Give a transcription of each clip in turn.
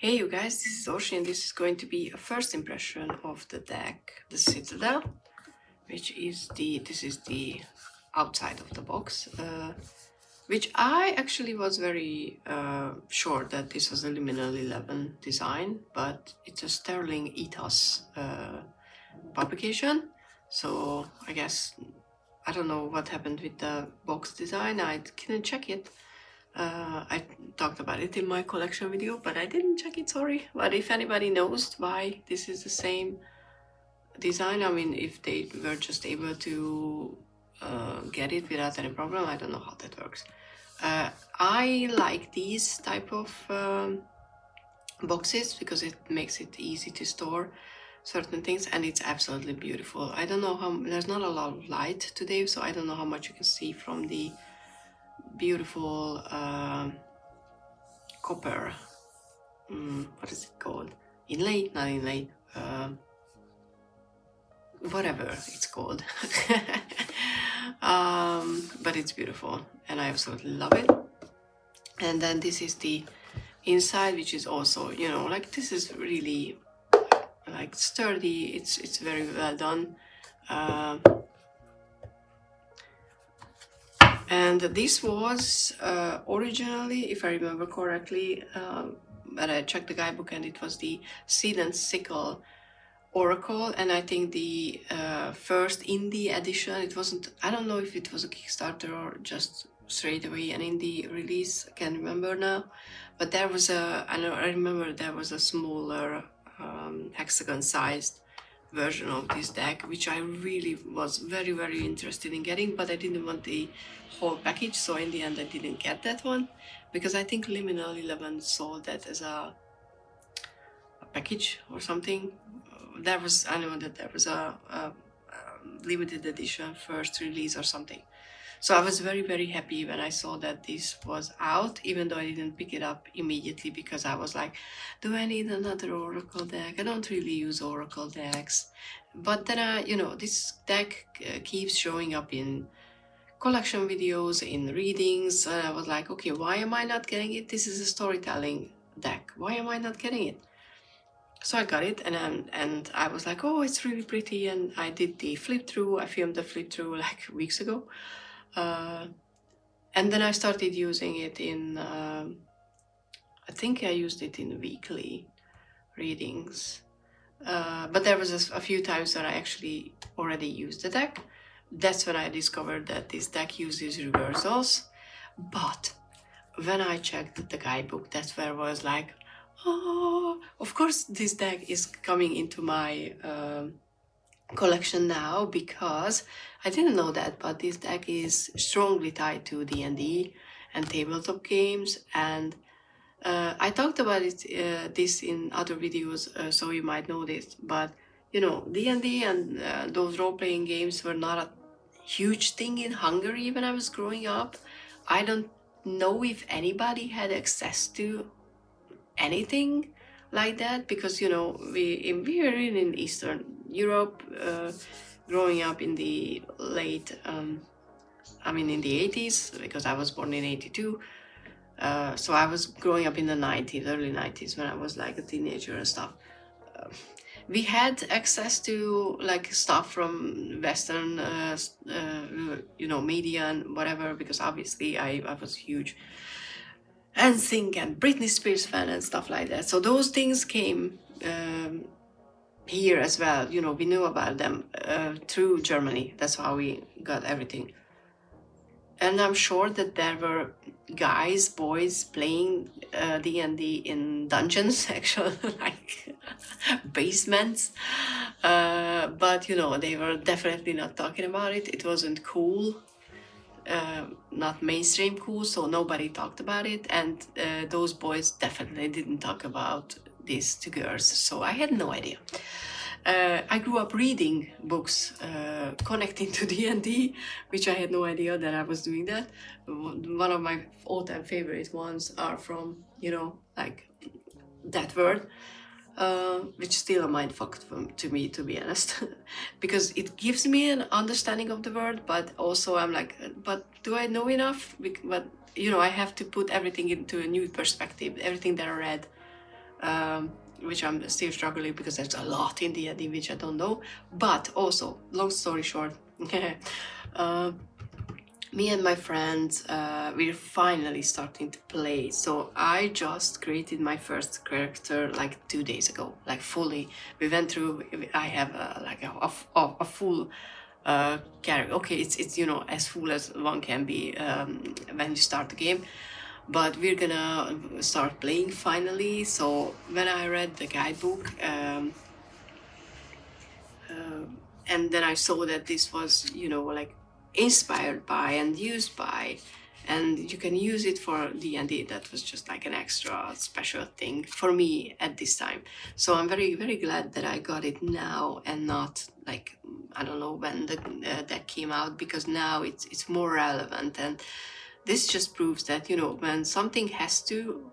Hey you guys, this is Orsi and this is going to be a first impression of the deck, the Citadel, which is this is the outside of the box, which I actually was very sure that this was a Liminal 11 design, but it's a Sterling Ethos publication, so I guess, I don't know what happened with the box design, I couldn't check it. I talked about it in my collection video, but I didn't check it, sorry. But if anybody knows why this is the same design, I mean, if they were just able to get it without any problem, I don't know how that works. I like these type of boxes because it makes it easy to store certain things, and it's absolutely beautiful. I don't know how, there's not a lot of light today, so I don't know how much you can see from the beautiful copper, what is it called? Inlay? Not inlay. Whatever it's called. But it's beautiful and I absolutely love it. And then this is the inside, which is also, you know, like this is really like sturdy. It's very well done. And this was originally, if I remember correctly, when I checked the guidebook, and it was the Citadel Oracle, and I think the first indie edition. It wasn't, I don't know if it was a Kickstarter or just straight away an indie release, I can't remember now, but there was I remember there was a smaller hexagon sized version of this deck, which I really was very interested in getting, but I didn't want the whole package, so in the end I didn't get that one, because I think Liminal 11 sold that as a package or something. There was, I know that there was a limited edition first release or something. So I was very happy when I saw that this was out, even though I didn't pick it up immediately, because I was like, do I need another Oracle deck? I don't really use Oracle decks. But then you know, this deck keeps showing up in collection videos, in readings, and I was like, okay, why am I not getting it? This is a storytelling deck. Why am I not getting it? So I got it, and I was like, oh, it's really pretty, and I did the flip through. I filmed the flip through like weeks ago, and then I started using it in. I think I used it in weekly readings, but there was a few times when I actually already used the deck. That's when I discovered that this deck uses reversals, but when I checked the guidebook, that's where I was like, oh, of course this deck is coming into my collection now, because I didn't know that, but this deck is strongly tied to D&D and tabletop games, and I talked about it this in other videos, so you might know this, but you know, D&D and those role-playing games were not a huge thing in Hungary when I was growing up. I don't know if anybody had access to anything like that, because you know, we were in Eastern Europe, growing up in the late I mean in the 80s, because I was born in 82, so I was growing up in the 90s, early 90s, when I was like a teenager and stuff. We had access to like stuff from Western you know, media and whatever, because obviously I was huge NSYNC and Britney Spears fan and stuff like that. So those things came here as well. You know, we knew about them through Germany. That's how we got everything. And I'm sure that there were guys, boys playing D&D in dungeons, actually, like basements. But you know, they were definitely not talking about it. It wasn't cool. Not mainstream cool, so nobody talked about it, and those boys definitely didn't talk about this to girls, so I had no idea. I grew up reading books connecting to D&D, which I had no idea that I was doing that. One of my all-time favorite ones are from, you know, like that word, which is still a mindfuck to me, to be honest, because it gives me an understanding of the word, but also I'm like, but do I know enough? But you know, I have to put everything into a new perspective, everything that I read which I'm still struggling because there's a lot in D&D which I don't know. But also, long story short, me and my friends, we're finally starting to play. So I just created my first character like 2 days ago, like fully. We went through. I have a full character. Okay, it's as full as one can be when you start the game. But we're gonna start playing finally. So when I read the guidebook, and then I saw that this was, like inspired by and used by, and you can use it for D&D. That was just like an extra special thing for me at this time. So I'm very, very glad that I got it now and not like, I don't know when that came out, because now it's more relevant. And this just proves that, when something has to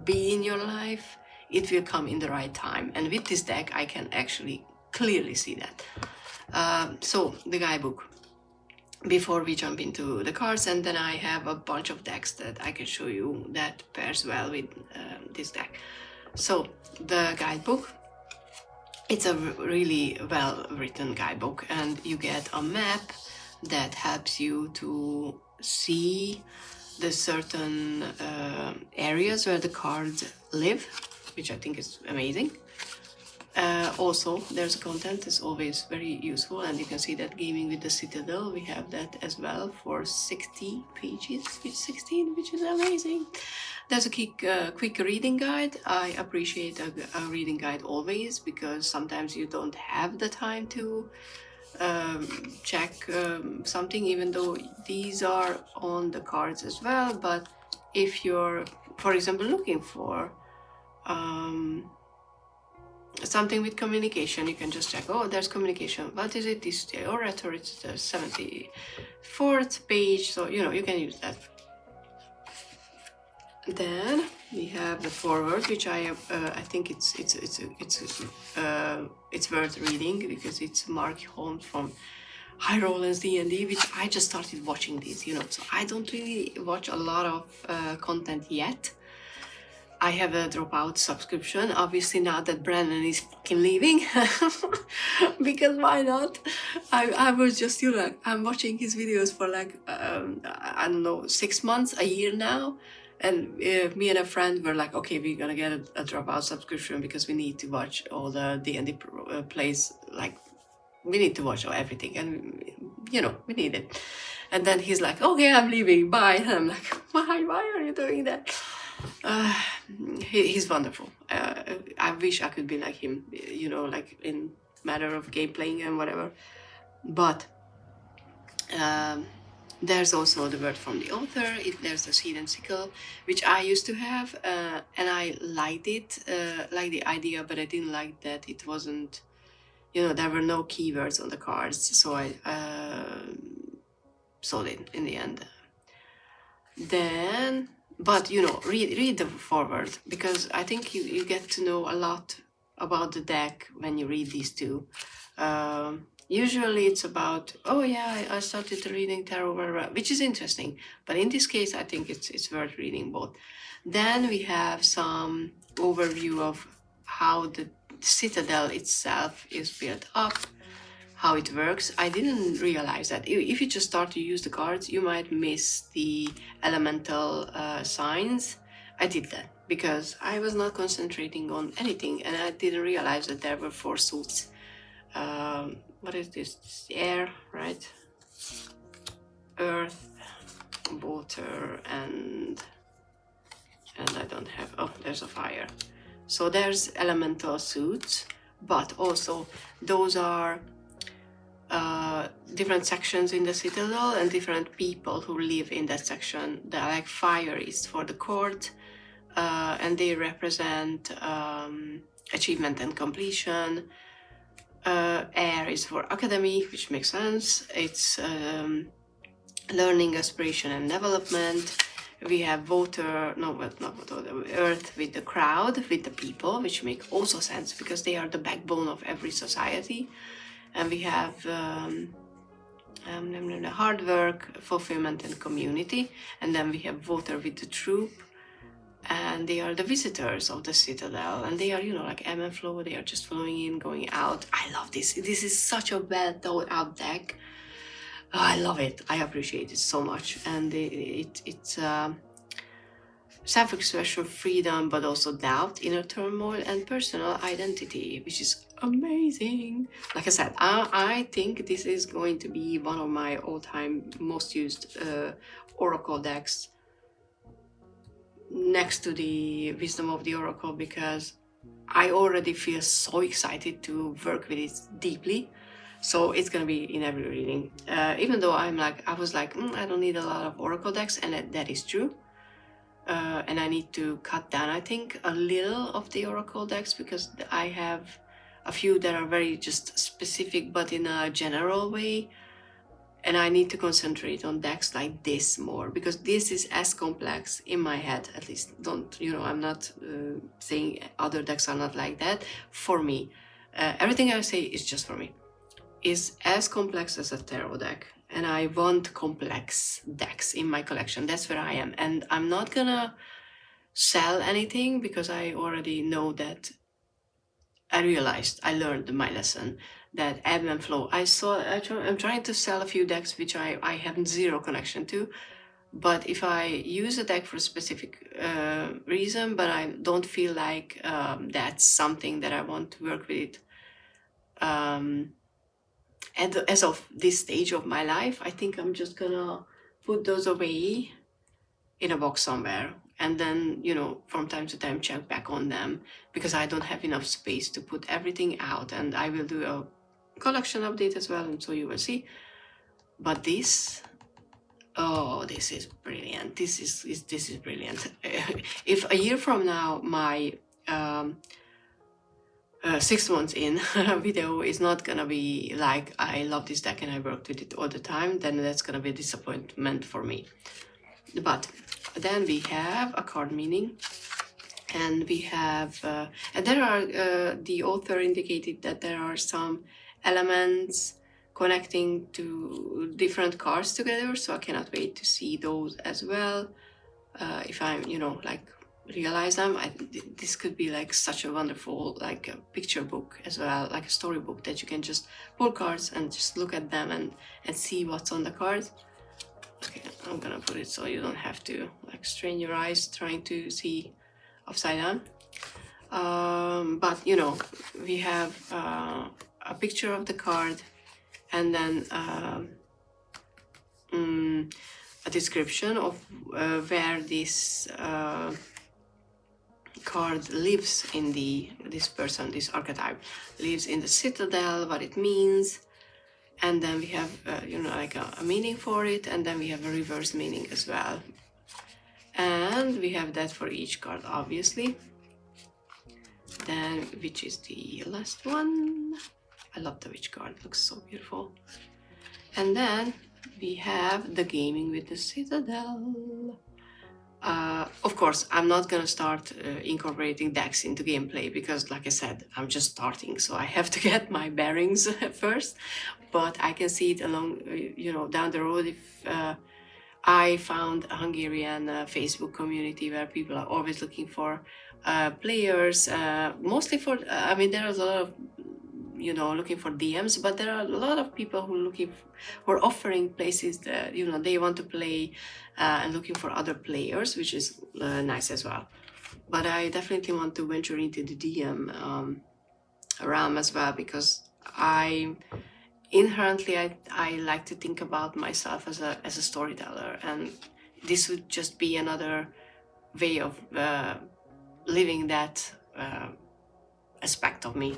be in your life, it will come in the right time. And with this deck, I can actually clearly see that. So the guidebook, before we jump into the cards, and then I have a bunch of decks that I can show you that pairs well with this deck. So the guidebook, it's a really well written guidebook, and you get a map that helps you to see the certain areas where the cards live, which I think is amazing. Also, there's content that's always very useful, and you can see that Gaming with the Citadel, we have that as well for 60 pages, 16, which is amazing. There's a quick reading guide. I appreciate a reading guide always, because sometimes you don't have the time to check something, even though these are on the cards as well. But if you're, for example, looking for something with communication, you can just check, oh, there's communication, what is it, this the orator, it's the 74th page, so you can use that. Then we have the foreword, which I think it's worth reading, because it's Mark Holmes from High Rollins D&D, which I just started watching these, so I don't really watch a lot of content yet. I have a dropout subscription, obviously, now that Brandon is fucking leaving, because why not? I was just, I'm watching his videos for like, I don't know, 6 months, a year now. And me and a friend were like, okay, we're gonna get a dropout subscription, because we need to watch all the D&D plays, like, we need to watch everything, and, we need it. And then he's like, okay, I'm leaving, bye. And I'm like, why are you doing that? He's wonderful. I wish I could be like him, like in matter of game playing and whatever. But there's also the word from the author. There's the seed and sickle, which I used to have, and I liked it, like the idea, but I didn't like that it wasn't, there were no keywords on the cards, so I sold it in the end. Then, but read the foreword, because I think you get to know a lot about the deck when you read these two. Usually it's about, oh yeah, I started reading tarot, which is interesting, but in this case I think it's worth reading both. Then we have some overview of how the Citadel itself is built up, how it works. I didn't realize that if you just start to use the cards, you might miss the elemental signs. I did that because I was not concentrating on anything, and I didn't realize that there were 4 suits. What is this? It's air, right? Earth, water, and I don't have, oh, there's a fire. So there's elemental suits, but also those are different sections in the Citadel and different people who live in that section. Like fire is for the court, and they represent achievement and completion. Air is for academy, which makes sense. It's learning, aspiration, and development. We have water, not water, earth with the crowd, with the people, which make also sense because they are the backbone of every society. And we have hard work, fulfillment, and community. And then we have water with the troop, and they are the visitors of the Citadel, and they are, you know, like ebb and flow. They are just flowing in, going out. I love this. This is such a well thought out deck. Oh, I love it. I appreciate it so much, and it's self-expression, freedom, but also doubt, inner turmoil, and personal identity, which is amazing. Like I said, I think this is going to be one of my all-time most used Oracle decks, next to the Wisdom of the Oracle, because I already feel so excited to work with it deeply. So it's gonna be in every reading. Even though I was like, I don't need a lot of Oracle decks, and that is true. And I need to cut down, I think, a little of the Oracle decks, because I have a few that are very just specific, but in a general way. And I need to concentrate on decks like this more, because this is as complex in my head, at least. Don't, you know, I'm not saying other decks are not like that. For me, everything I say is just for me, is as complex as a tarot deck. And I want complex decks in my collection. That's where I am. And I'm not gonna sell anything, because I already know that I learned my lesson, that ebb and flow. I'm trying to sell a few decks which I have zero connection to. But if I use a deck for a specific reason, but I don't feel like that's something that I want to work with, and as of this stage of my life, I think I'm just gonna put those away in a box somewhere, and then, you know, from time to time check back on them, because I don't have enough space to put everything out. And I will do a collection update as well, and so you will see. But this, oh, this is brilliant. This is brilliant. If a year from now my 6 months in video is not gonna be like, I love this deck and I worked with it all the time, then that's gonna be a disappointment for me. But then we have a card meaning, and we have and there are the author indicated that there are some elements connecting to different cards together, so I cannot wait to see those as well. If I'm, you know, like, realize them, this could be like such a wonderful, like, a picture book as well, like a storybook, that you can just pull cards and just look at them and see what's on the cards. Okay, I'm gonna put it so you don't have to like strain your eyes trying to see upside down. But you know, we have a picture of the card, and then a description of where this card lives in this archetype lives in the Citadel, what it means. And then we have, you know, like a meaning for it, and then we have a reverse meaning as well. And we have that for each card, obviously. Then, which is the last one? I love the witch card, it looks so beautiful. And then we have the gaming with the Citadel. Of course, I'm not gonna start incorporating decks into gameplay, because, like I said, I'm just starting, so I have to get my bearings first. But I can see it along, you know, down the road, if I found a Hungarian Facebook community where people are always looking for players, mostly for, I mean, there is a lot of, you know, looking for DMs, but there are a lot of people who are offering places that, you know, they want to play and looking for other players, which is nice as well. But I definitely want to venture into the DM realm as well, because inherently I like to think about myself as a storyteller, and this would just be another way of living that aspect of me,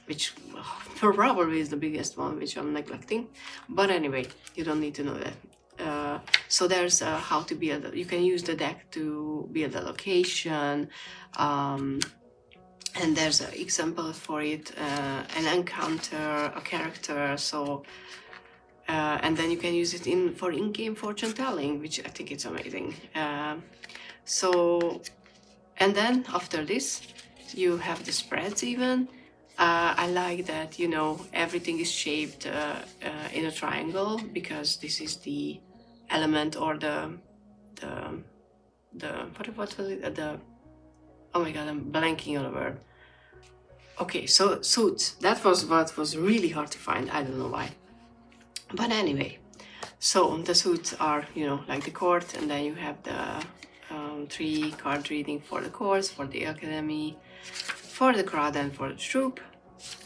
which probably is the biggest one, which I'm neglecting. But anyway, you don't need to know that. So there's how to build. You can use the deck to build a location, and there's an example for it, an encounter, a character. So and then you can use it for in-game fortune telling, which I think it's amazing. So, and then after this, you have the spreads even. I like that, you know, everything is shaped in a triangle, because this is the element or the what was it? Oh my god, I'm blanking on the word. Okay, so suits. That was what was really hard to find. I don't know why. But anyway, so the suits are, you know, like the court, and then you have the 3 card reading for the course, for the academy, for the crowd, and for the troop.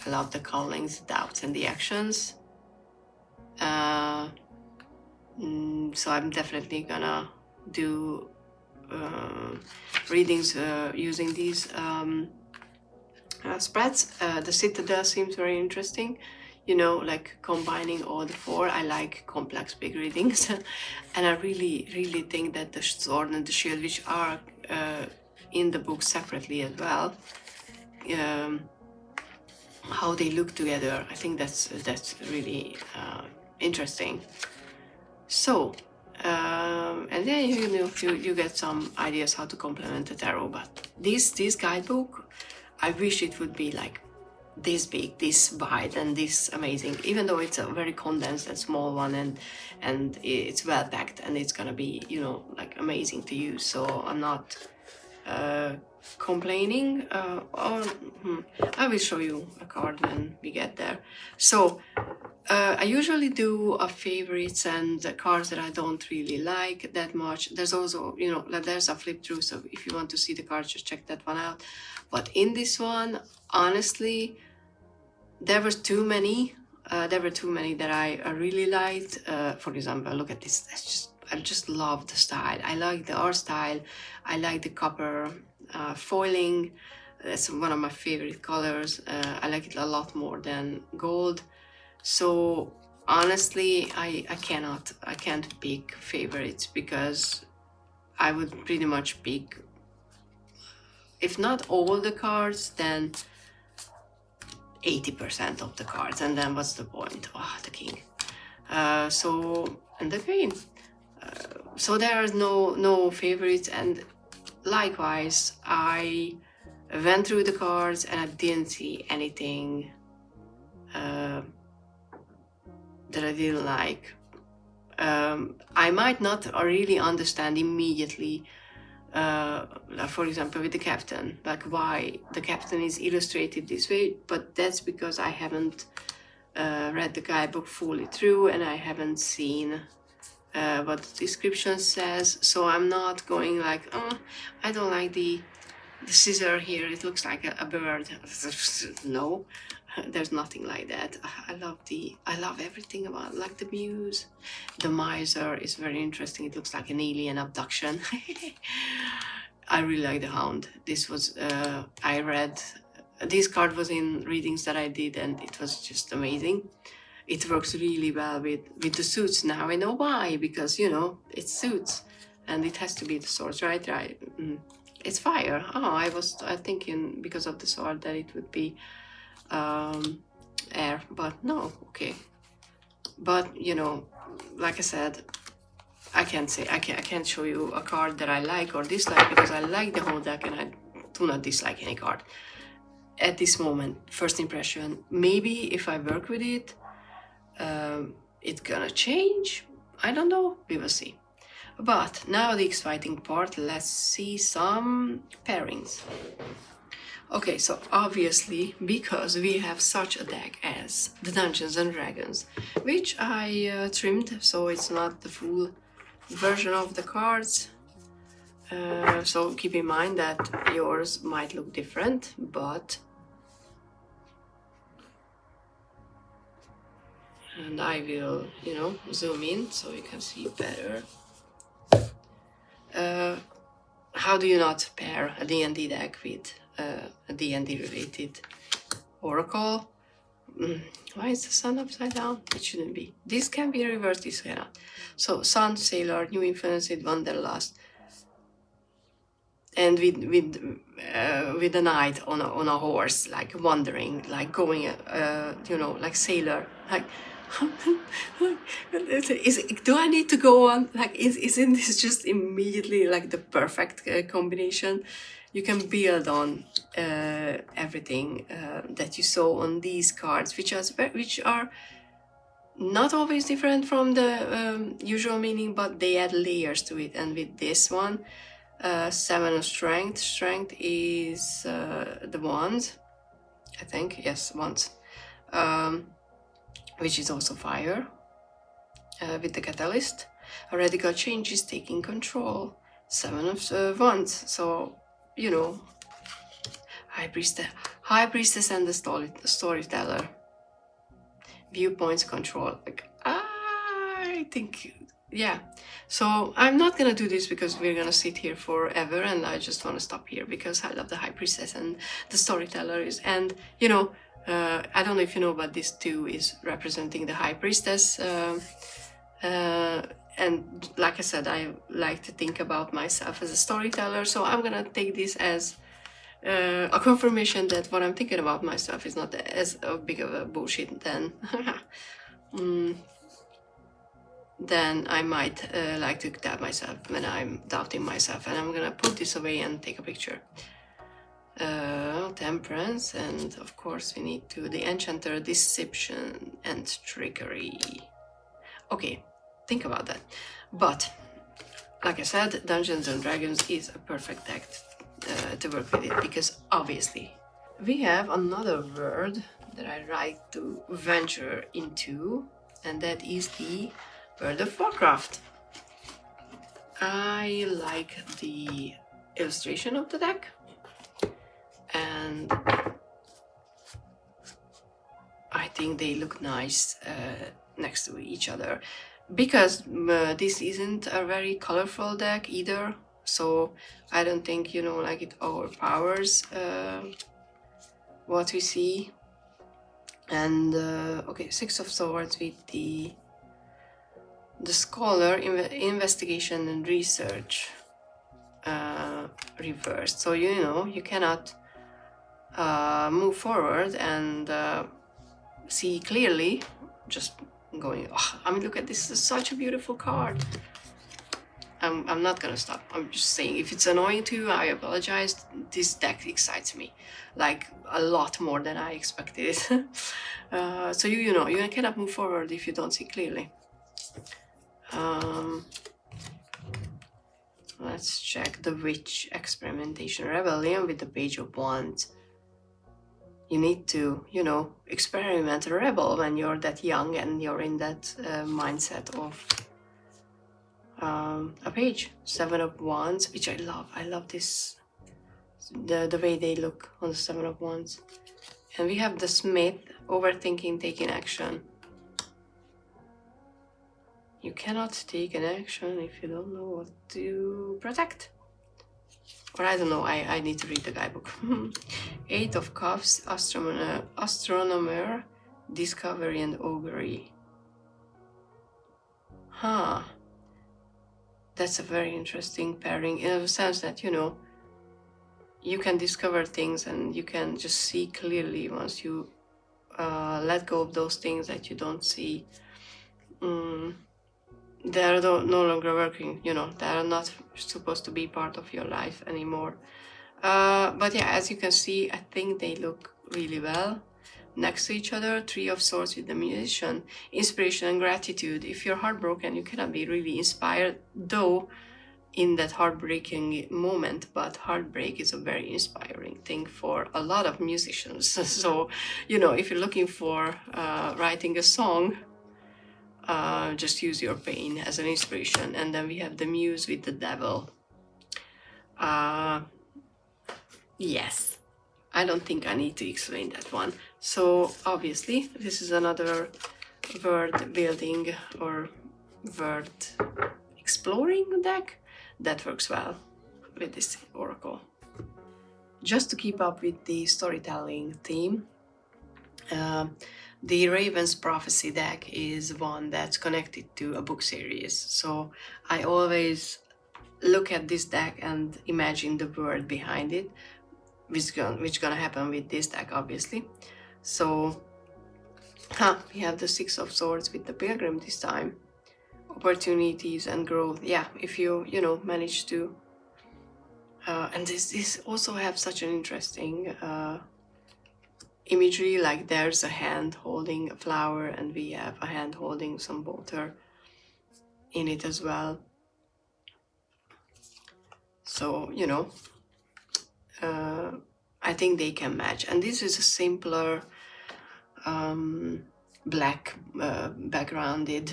I love the callings, doubts, and the actions. So I'm definitely gonna do readings using these spreads. The Citadel seems very interesting, you know, like combining all the 4. I like complex big readings and I really think that the sword and the shield, which are in the book separately as well, how they look together, I think that's really interesting. So and then you get some ideas how to complement the tarot. But this guidebook, I wish it would be like this big, this wide, and this amazing, even though it's a very condensed and small one, and it's well packed, and it's gonna be, you know, like amazing to use. So I'm not complaining. I will show you a card when we get there. So I usually do a favorites and the cards that I don't really like that much. There's also, you know, there's a flip through, so if you want to see the cards, just check that one out. But in this one, honestly, there were too many. That I really liked. For example, look at this. I just love the style. I like the art style. I like the copper foiling. That's one of my favorite colors. I like it a lot more than gold. So honestly, I can't pick favorites, because I would pretty much pick, if not all the cards, then 80% of the cards, and then what's the point? Oh, the king. And the queen. So there are no favorites, and likewise, I went through the cards and I didn't see anything that I didn't like. I might not really understand immediately, for example, with the captain, like why the captain is illustrated this way, but that's because I haven't read the guidebook fully through, and I haven't seen what the description says. So I'm not going like, oh, I don't like the scissor here, it looks like a bird. No, there's nothing like that. I love everything about, like, the muse. The miser is very interesting. It looks like an alien abduction. I really like the hound. This was I read this card was in readings that I did, and it was just amazing. It works really well with the suits. Now I know why, because, you know, it's suits and it has to be the swords, right? It's fire. Oh, I was thinking because of the sword that it would be air, but no. Okay, but you know, like I said, I can't show you a card that I like or dislike, because I like the whole deck and I do not dislike any card at this moment. First impression. Maybe if I work with it, it's gonna change. I don't know, we will see. But now the exciting part, let's see some pairings. Okay, so obviously, because we have such a deck as the Dungeons and Dragons, which I trimmed, so it's not the full version of the cards. So keep in mind that yours might look different, but... And I will, you know, zoom in so you can see better. How do you not pair a D&D deck with a D&D related oracle? Why is the sun upside down? It shouldn't be. This can be reversed, this cannot. So sun, sailor, new influence with wanderlust, and with a knight on a horse, like wandering, like going, you know, like sailor, like. Do I need to go on? Like, isn't this just immediately like the perfect combination? You can build on everything that you saw on these cards, which are not always different from the usual meaning, but they add layers to it. And with this one, 7 of strength. Strength is the wand, I think. Yes, wands. Which is also fire. With the catalyst. A radical change is taking control. 7 of wands. So, you know, High Priestess and the storyteller. Viewpoints control. Like, I think, yeah. So I'm not gonna do this because we're gonna sit here forever, and I just want to stop here because I love the High Priestess and the storyteller is, and you know, I don't know if you know, but this too is representing the High Priestess. And like I said, I like to think about myself as a storyteller, so I'm gonna take this as a confirmation that what I'm thinking about myself is not as big of a bullshit then I might like to doubt myself when I'm doubting myself, and I'm gonna put this away and take a picture. Temperance, and of course we need to the enchanter, deception and trickery. Okay, think about that. But like I said, Dungeons and Dragons is a perfect deck to work with it, because obviously we have another word that I like to venture into, and that is the World of Warcraft. I like the illustration of the deck, and I think they look nice next to each other, because this isn't a very colorful deck either, so I don't think, you know, like it overpowers what we see. And okay, 6 of Swords with the scholar, investigation and research reversed. So you know, you cannot move forward and see clearly just going, oh, I mean, look at this, this is such a beautiful card. I'm not gonna stop. I'm just saying, if it's annoying to you, I apologize. This deck excites me like a lot more than I expected. So you know, you cannot move forward if you don't see clearly. Let's check the witch experimentation rebellion with the Page of Wands. You need to, you know, experiment a rebel when you're that young and you're in that mindset of a page. 7 of Wands, which I love. I love this, the way they look on the 7 of Wands. And we have the Smith, overthinking, taking action. You cannot take an action if you don't know what to protect. Or I don't know, I need to read the guidebook. 8 of Cups, astronomer, discovery and augury. Huh. That's a very interesting pairing, in the sense that, you know, you can discover things and you can just see clearly once you let go of those things that you don't see. They're no longer working, you know, they're not supposed to be part of your life anymore. But yeah, as you can see, I think they look really well next to each other. 3 of Swords with the musician, inspiration and gratitude. If you're heartbroken, you cannot be really inspired, though, in that heartbreaking moment, but heartbreak is a very inspiring thing for a lot of musicians. So, you know, if you're looking for writing a song, just use your pain as an inspiration. And then we have the muse with the devil. Yes, I don't think I need to explain that one. So obviously this is another word building or word exploring deck that works well with this oracle. Just to keep up with the storytelling theme, the Raven's Prophecy deck is one that's connected to a book series. So I always look at this deck and imagine the word behind it, which gonna happen with this deck, obviously. So we have the 6 of Swords with the Pilgrim this time. Opportunities and growth. Yeah, if you know, manage to and this also have such an interesting imagery, like there's a hand holding a flower and we have a hand holding some water in it as well. So, you know, I think they can match. And this is a simpler black backgrounded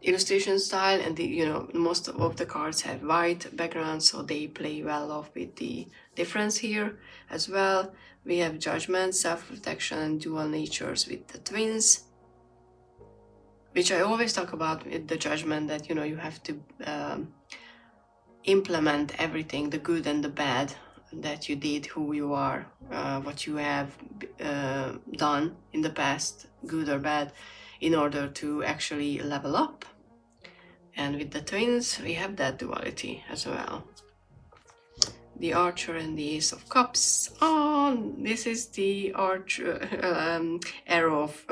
illustration style, and you know, most of the cards have white background, so they play well off with the difference here as well. We have judgment, self-protection, and dual natures with the twins, which I always talk about with the judgment, that you know, you have to implement everything, the good and the bad that you did, who you are, what you have done in the past, good or bad, in order to actually level up. And with the twins, we have that duality as well. The Archer and the Ace of Cups. Oh, this is the Archer, arrow of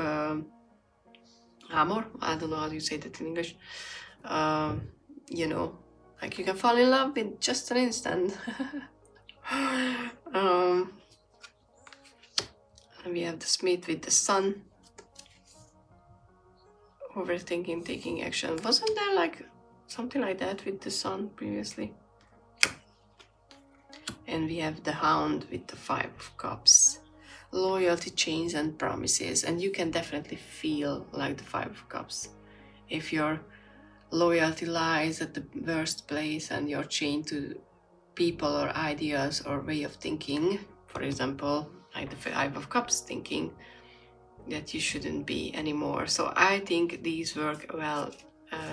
amor. I don't know how you say that in English. You know, like you can fall in love in just an instant. And we have the Smith with the Sun. Overthinking, taking action. Wasn't there like something like that with the Sun previously? And we have the Hound with the Five of Cups. Loyalty, chains, and promises. And you can definitely feel like the Five of Cups. If your loyalty lies at the worst place and you're chained to people or ideas or way of thinking, for example, like the Five of Cups thinking, that you shouldn't be anymore. So I think these work well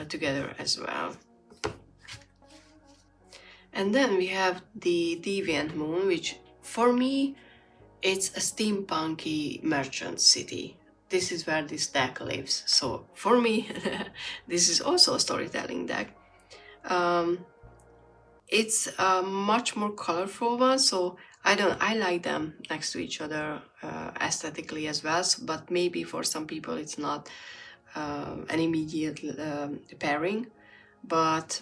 together as well. And then we have the Deviant Moon, which for me, it's a steampunky merchant city. This is where this deck lives. So for me, this is also a storytelling deck. It's a much more colorful one, so I like them next to each other aesthetically as well, but maybe for some people it's not an immediate pairing. But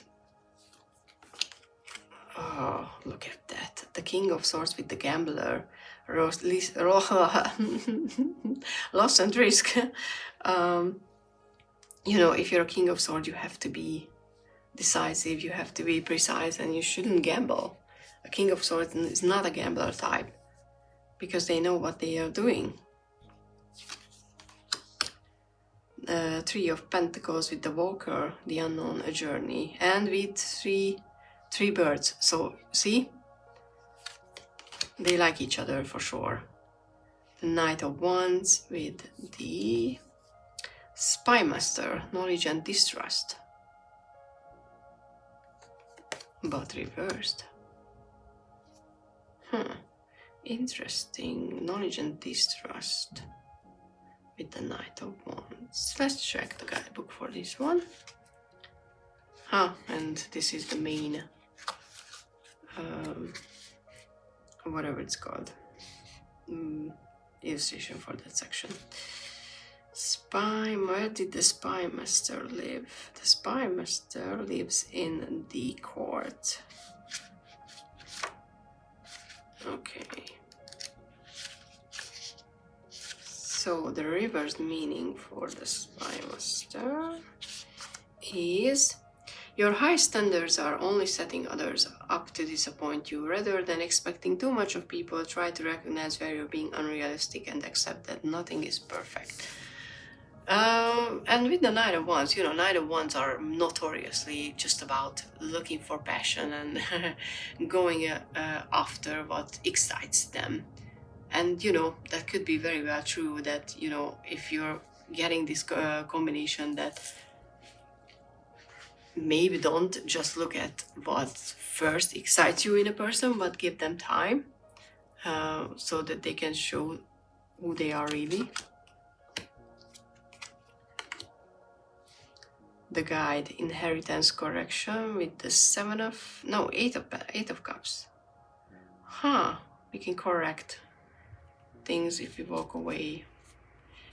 oh, look at that, the King of Swords with the Gambler, loss and risk. You know, if you're a King of Swords, you have to be decisive, you have to be precise, and you shouldn't gamble. A King of Swords is not a gambler type, because they know what they are doing. Three of Pentacles with the Walker, the Unknown, a journey, and with three birds. So see, they like each other for sure. The Knight of Wands with the Spy Master, knowledge and distrust, but reversed. Interesting. Knowledge and distrust with the Knight of Wands. Let's check the guidebook for this one. And this is the main whatever it's called, illustration for that section. Where did the Spy Master live? The Spy Master lives in the court. Okay. So the reverse meaning for the Spy Master is: your high standards are only setting others up to disappoint you. Rather than expecting too much of people, try to recognize where you're being unrealistic and accept that nothing is perfect. And with the Knight of Wands, you know, Knight of Wands are notoriously just about looking for passion and going after what excites them. And, you know, that could be very well true, that, you know, if you're getting this combination, that maybe don't just look at what first excites you in a person, but give them time so that they can show who they are really. The Guide, inheritance correction with the Eight of Cups. We can correct things if we walk away.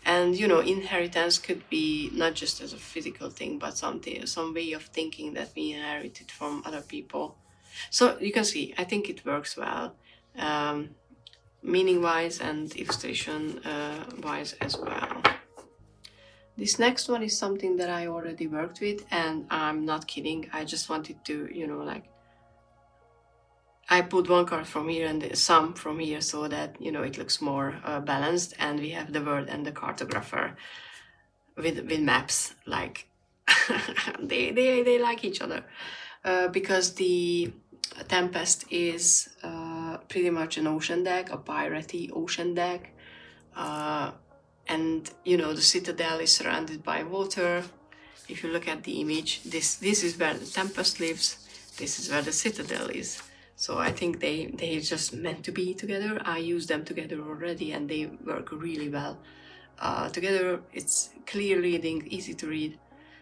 And, you know, inheritance could be not just as a physical thing, but some way of thinking that we inherited from other people. So you can see, I think it works well, meaning-wise and illustration-wise as well. This next one is something that I already worked with, and I'm not kidding. I just wanted to, you know, like, I put one card from here and some from here so that, you know, it looks more balanced, and we have the word and the cartographer with maps, like they like each other, because the Tempest is pretty much an ocean deck, a piratey ocean deck, and you know, the Citadel is surrounded by water. If you look at the image, this is where the Tempest lives, this is where the Citadel is. So I think they just meant to be together. I use them together already, and they work really well together. It's clear reading, easy to read,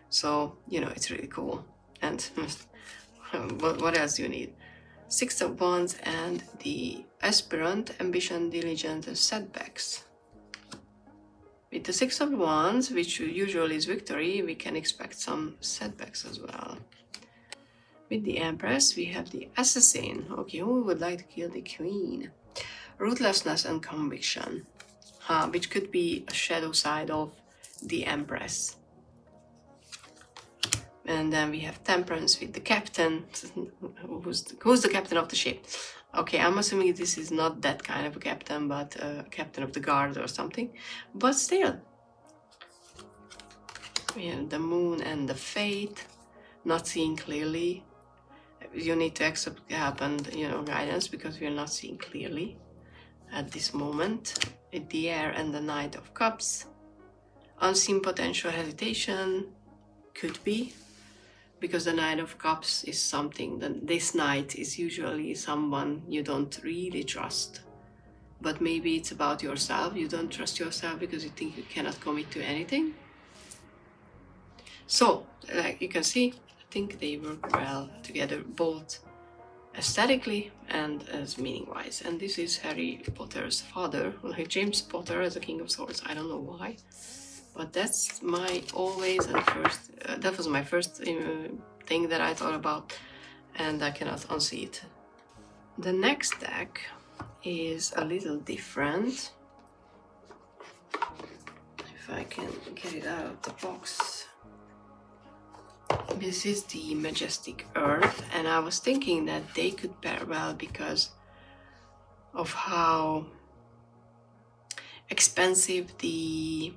so you know, it's really cool. And what else do you need? Six of Wands and the Aspirant, Ambition, Diligence, and Setbacks. With the Six of Wands, which usually is victory, we can expect some setbacks as well. With the Empress, we have the Assassin. Okay, who would like to kill the Queen? Ruthlessness and Conviction, which could be a shadow side of the Empress. And then we have Temperance with the Captain. Who's the captain of the ship? Okay, I'm assuming this is not that kind of a captain, but a captain of the guard or something. But still, we have the Moon and the Fate. Not seeing clearly. You need to accept help and, you know, guidance, because we are not seeing clearly at this moment. With the Air and the Knight of Cups. Unseen potential hesitation. Could be. Because the Knight of Cups is something that this knight is usually someone you don't really trust. But maybe it's about yourself. You don't trust yourself because you think you cannot commit to anything. So, like you can see, I think they work well together, both aesthetically and as meaning-wise. And this is Harry Potter's father, like James Potter as a King of Swords. I don't know why. But that's my always and first, that was my first thing that I thought about, and I cannot unsee it. The next deck is a little different. If I can get it out of the box. This is the Majestic Earth, and I was thinking that they could pair well because of how expensive the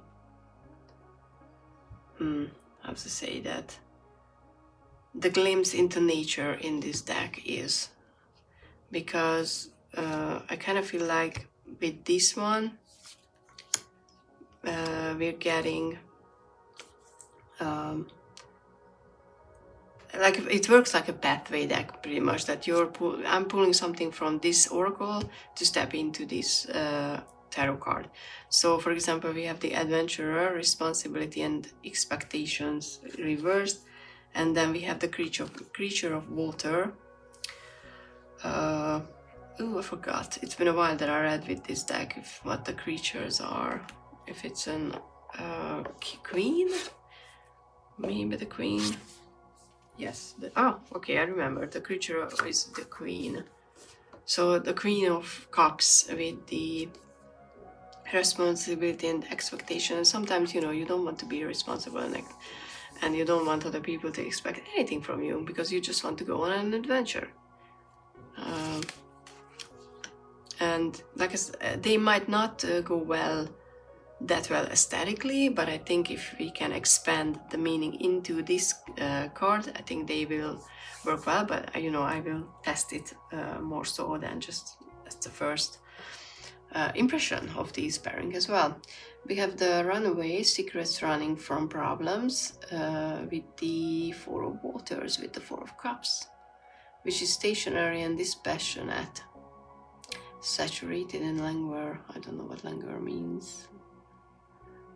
how to say that, the glimpse into nature in this deck is, because I kind of feel like with this one we're getting like, it works like a pathway deck pretty much, that I'm pulling something from this oracle to step into this tarot card. So for example, we have the Adventurer, Responsibility and Expectations reversed, and then we have the Creature of Water. Oh, I forgot. It's been a while that I read with this deck what the creatures are. If it's an Queen? Maybe the Queen. Yes. Oh, okay, I remember. The creature is the Queen. So the Queen of Cups with the responsibility and expectation. Sometimes, you know, you don't want to be responsible and you don't want other people to expect anything from you, because you just want to go on an adventure. And like I said, they might not go that well aesthetically, but I think if we can expand the meaning into this card, I think they will work well. But you know, I will test it more so than just as the first impression of this pairing as well. We have the Runaway, Secrets Running from Problems, with the Four of Waters, with the Four of Cups, which is stationary and dispassionate, saturated and languor. I don't know what languor means,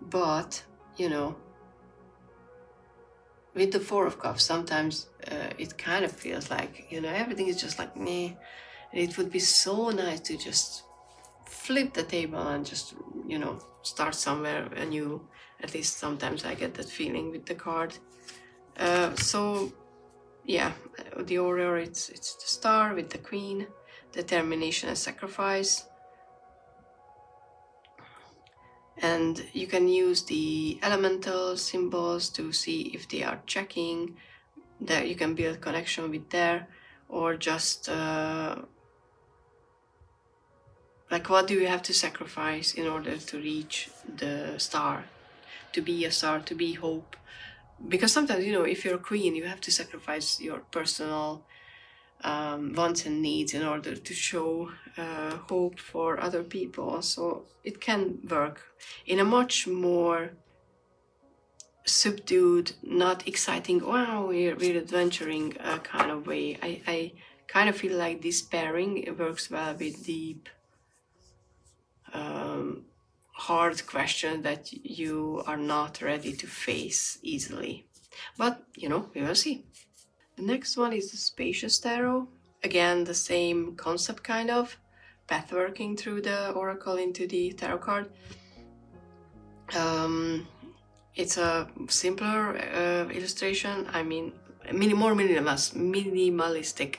but you know, with the Four of Cups, sometimes it kind of feels like, you know, everything is just like meh, and it would be so nice to just flip the table and just, you know, start somewhere anew. At least sometimes I get that feeling with the card. So yeah, the Aurora, it's the Star with the Queen, Determination and Sacrifice. And you can use the elemental symbols to see if they are checking, that you can build connection with there, or just like what do you have to sacrifice in order to reach the star, to be a star, to be hope. Because sometimes, you know, if you're a queen, you have to sacrifice your personal wants and needs in order to show hope for other people. So it can work in a much more subdued, not exciting, wow, we're adventuring kind of way. I kind of feel like this pairing, it works well with deep, hard questions that you are not ready to face easily. But, you know, we will see. The next one is the Spacious Tarot. Again, the same concept kind of, pathworking through the oracle into the tarot card. It's a simpler illustration. I mean, more minimalistic,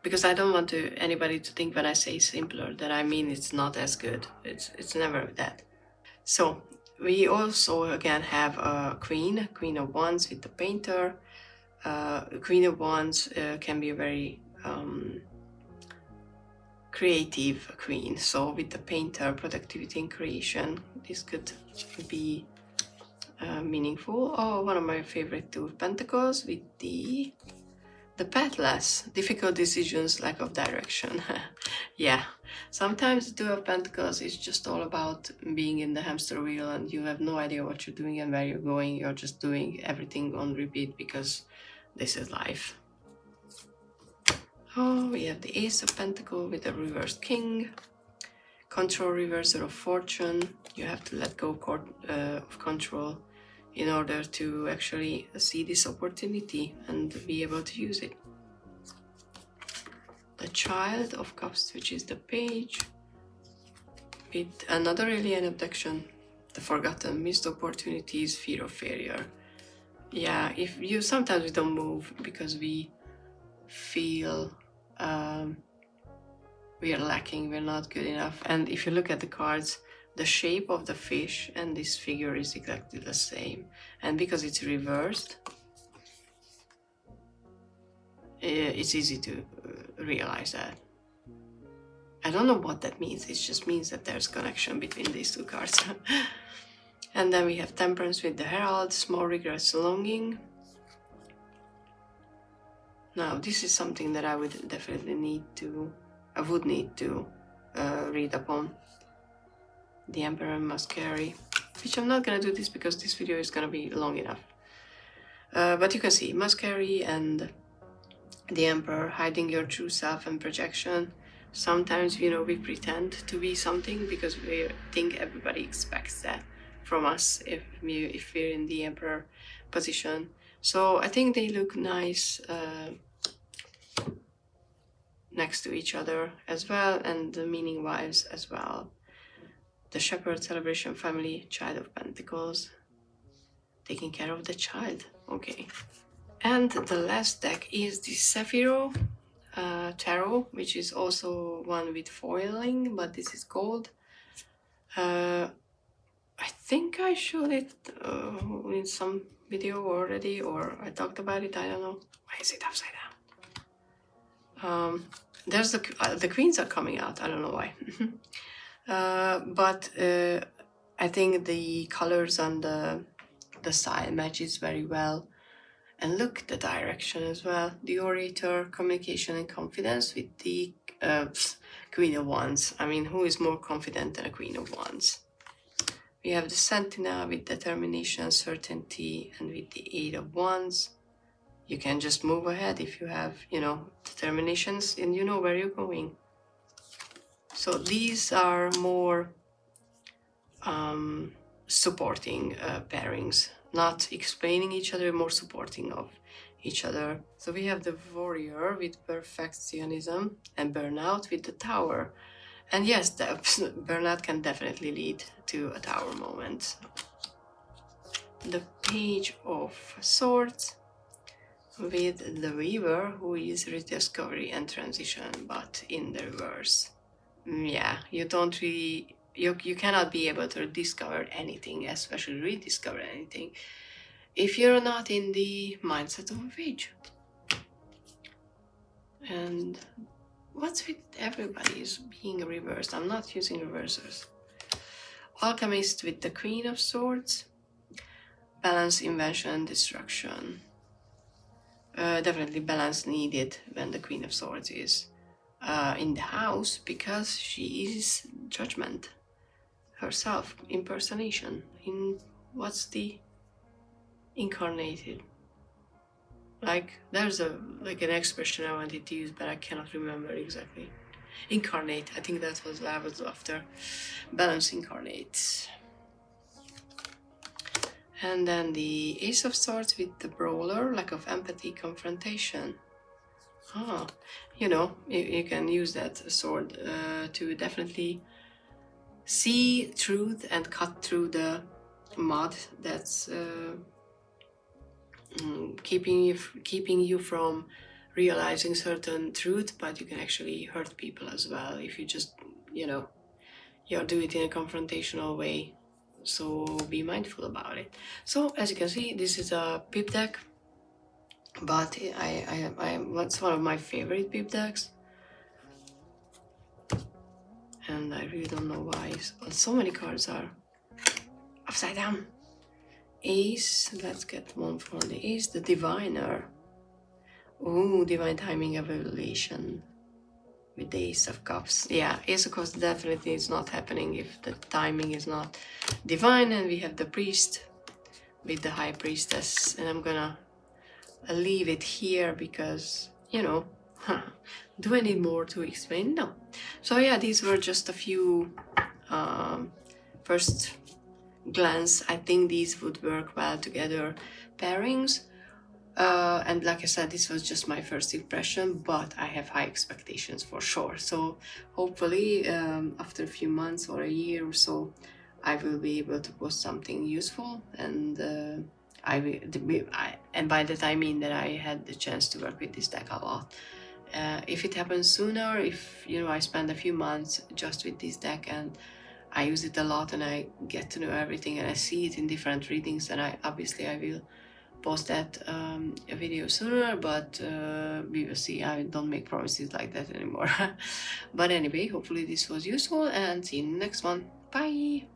because I don't want anybody to think when I say simpler that I mean it's not as good. It's never that. So we also again have a Queen of Wands with the painter. Queen of Wands can be a very creative queen. So with the painter, productivity and creation, this could be meaningful. Oh, one of my favorite Two of Pentacles with the pathless, difficult decisions, lack of direction. Yeah, sometimes the Two of Pentacles is just all about being in the hamster wheel and you have no idea what you're doing and where you're going. You're just doing everything on repeat because this is life. Oh, we have the Ace of Pentacles with the reversed King. Control, reversal of fortune. You have to let go of control in order to actually see this opportunity and be able to use it. The Child of Cups, which is the Page, with another alien abduction, the forgotten, missed opportunities, fear of failure. Yeah, if you sometimes we don't move because we feel we are lacking, we're not good enough. And if you look at the cards, the shape of the fish and this figure is exactly the same. And because it's reversed, it's easy to realize that. I don't know what that means. It just means that there's connection between these two cards. And then we have Temperance with the Herald, small regrets, longing. Now, this is something that I would definitely need to read upon. The Emperor must carry, which I'm not gonna do this because this video is gonna be long enough. But you can see, must carry and the Emperor, hiding your true self and projection. Sometimes, you know, we pretend to be something because we think everybody expects that from us if we're in the Emperor position. So I think they look nice next to each other as well, and the meaning wise as well. The Shepherd, celebration, family, Child of Pentacles, taking care of the child. Okay. And the last deck is the Sephiro Tarot, which is also one with foiling, but this is gold. I think I showed it in some video already, or I talked about it, I don't know. Why is it upside down? There's the queens are coming out, I don't know why. But I think the colors on the side matches very well. And look, the direction as well. The Orator, communication and confidence with the Queen of Wands. I mean, who is more confident than a Queen of Wands? We have the Sentinel with determination, certainty, and with the Eight of Wands. You can just move ahead if you have, you know, determinations and you know where you're going. So these are more supporting pairings, not explaining each other, more supporting of each other. So we have the Warrior with perfectionism and Burnout with the Tower. And yes, the burnout can definitely lead to a Tower moment. The Page of Swords with the Weaver, who is rediscovery and transition, but in the reverse. Yeah, you don't really you cannot be able to discover anything, especially rediscover anything, if you're not in the mindset of a page. And what's with everybody is being reversed? I'm not using reversers. Alchemist with the Queen of Swords. Balance, invention, destruction. Definitely balance needed when the Queen of Swords is in the house, because she is judgment herself, impersonation. In what's the incarnated? Like, there's an expression I wanted to use, but I cannot remember exactly. Incarnate, I think that was what I was after. Balance, incarnate. And then the Ace of Swords with the Brawler, lack of empathy, confrontation. You know, you can use that sword to definitely see truth and cut through the mud that's keeping you from realizing certain truth, but you can actually hurt people as well if you just, you know, you do it in a confrontational way. So be mindful about it. So as you can see, this is a pip deck, but it's one of my favorite pip decks, and I really don't know why so many cards are upside down. Ace, let's get one for the Ace, the Diviner. Ooh, Divine Timing Evaluation with the Ace of Cups. Yeah, Ace of Cups definitely is not happening if the timing is not divine. And we have the Priest with the High Priestess, and I'm gonna leave it here because, you know, do I need more to explain? No. So yeah, these were just a few first glance. I think these would work well together pairings. And like I said, this was just my first impression, but I have high expectations for sure. So hopefully after a few months or a year or so, I will be able to post something useful, and and by that I mean that I had the chance to work with this deck a lot. If it happens sooner, if, you know, I spend a few months just with this deck and I use it a lot and I get to know everything and I see it in different readings, then I will post that a video sooner, but we will see. I don't make promises like that anymore. But anyway, hopefully this was useful, and see you in the next one. Bye!